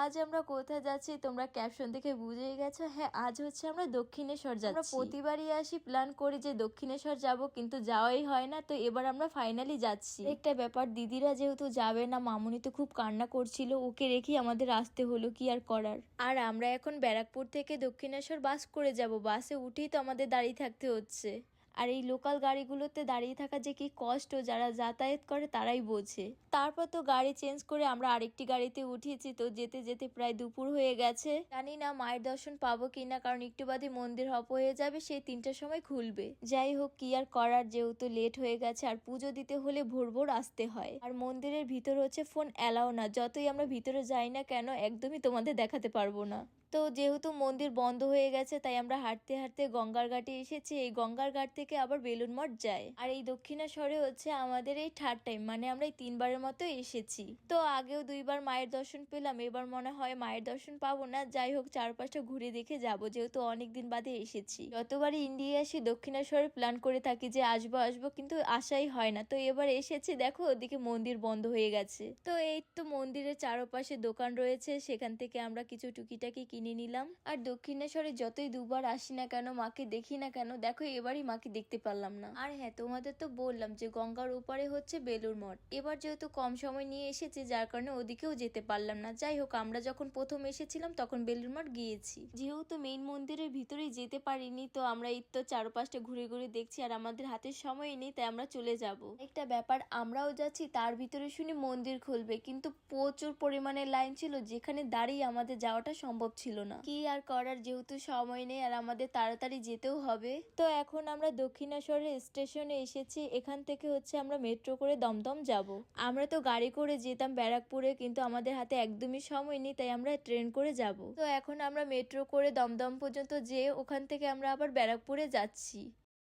আজ আমরা কোথায় যাচ্ছি তোমরা ক্যাপশন দেখে বুঝেই গেছো। হ্যাঁ, আজ হচ্ছে আমরা দক্ষিণেশ্বর যাচ্ছি। আমরা প্রতিবারই আসি, প্ল্যান করি যে দক্ষিণেশ্বর যাব, কিন্তু যাওয়াই হয় না। তো এবার আমরা ফাইনালি যাচ্ছি। একটা ব্যাপার, দিদিরা যেহেতু যাবে না, মামুনি তো খুব কান্না করছিল, ওকে রেখেই আমাদের আসতে হলো, কি আর করার। আর আমরা এখন ব্যারাকপুর থেকে দক্ষিণেশ্বর বাস করে যাব। বাসে উঠেই তো আমাদের দাঁড়িয়ে থাকতে হচ্ছে। আর এই লোকাল গাড়িগুলোতে দাঁড়িয়ে থাকা যে কি কষ্ট, যারা যাতায়াত করে তারাই বোঝে। তারপর তো গাড়ি চেঞ্জ করে আমরা আরেকটি গাড়িতে উঠিয়েছি। তো যেতে যেতে প্রায় দুপুর হয়ে গেছে। জানি না মায়ের দর্শন পাবো কিনা, কারণ একটু বাদে মন্দির অফ হয়ে যাবে, সেই 3টার সময় খুলবে। যাই হোক, কি আর করার, যেহেতু লেট হয়ে গেছে। আর পুজো দিতে হলে ভোর ভোর আসতে হয়। আর মন্দিরের ভিতর হচ্ছে ফোন অ্যালাও না, যতই আমরা ভিতরে যাই না কেন একদমই তোমাদের দেখাতে পারবো না। তো যেহেতু মন্দির বন্ধ হয়ে গেছে, তাই আমরা হাঁটতে হাঁটতে গঙ্গার ঘাটে এসেছি। এই গঙ্গার ঘাট থেকে আবার বেলুন মঠ যায়। আর এই দক্ষিণেশ্বরে হচ্ছে আমাদের এই থার্ড টাইম, মানে আমরা এই 3বারের মতো এসেছি। তো আগেও 2বার মায়ের দর্শন পেলাম, এবার মনে হয় মায়ের দর্শন পাবো না। যাই হোক, চারপাশটা ঘুরে দেখে যাব, যেহেতু অনেকদিন বাদে এসেছি। যতবারই ইন্ডিয়া আসি দক্ষিণেশ্বরে প্ল্যান করে থাকি যে আসবো আসবো, কিন্তু আসাই হয় না। তো এবার এসেছি, দেখো ওদিকে মন্দির বন্ধ হয়ে গেছে। তো এই তো মন্দিরের চারপাশে দোকান রয়েছে, সেখান থেকে আমরা কিছু টুকিটাকি কিনে নিলাম। আর দক্ষিণেশ্বরে যতই 2বার আসি না কেন, মাকে দেখি না কেন, দেখো এবারই মাকে দেখতে পারলাম না। আর হ্যাঁ, তোমাদের তো বললাম যে গঙ্গার ওপারে হচ্ছে বেলুড় মঠ। এবার যেহেতু কম সময় নিয়ে এসেছি, যার কারণে ওদিকেও যেতে পারলাম না। যাই হোক, আমরা যখন প্রথম এসেছিলাম তখন বেলুড় মঠ গিয়েছি। যেহেতু মেইন মন্দিরের ভিতরেই যেতে পারিনি, তো আমরা এই তো চারপাশটা ঘুরে ঘুরে দেখছি। আর আমাদের হাতে সময় নেই, তাই আমরা চলে যাব। একটা ব্যাপার, আমরাও যাচ্ছি, তার ভিতরে শুনি মন্দির খুলবে, কিন্তু প্রচুর পরিমাণে লাইন ছিল, যেখানে দাঁড়িয়ে আমাদের যাওয়াটা সম্ভব ছিল না। কি আর করার, যেহেতু সময় নেই আর আমাদের তাড়াতাড়ি যেতেও হবে। তো এখন আমরা দক্ষিণেশ্বরের স্টেশনে এসেছি। এখান থেকে হচ্ছে আমরা মেট্রো করে দমদম যাব। আমরা তো গাড়ি করে যেতাম ব্যারাকপুরে, কিন্তু আমাদের হাতে একদমই সময় নেই, তাই আমরা ট্রেন করে যাব। তো এখন আমরা মেট্রো করে দমদম পর্যন্ত যেয়ে ওখান থেকে আমরা আবার ব্যারাকপুরে যাচ্ছি।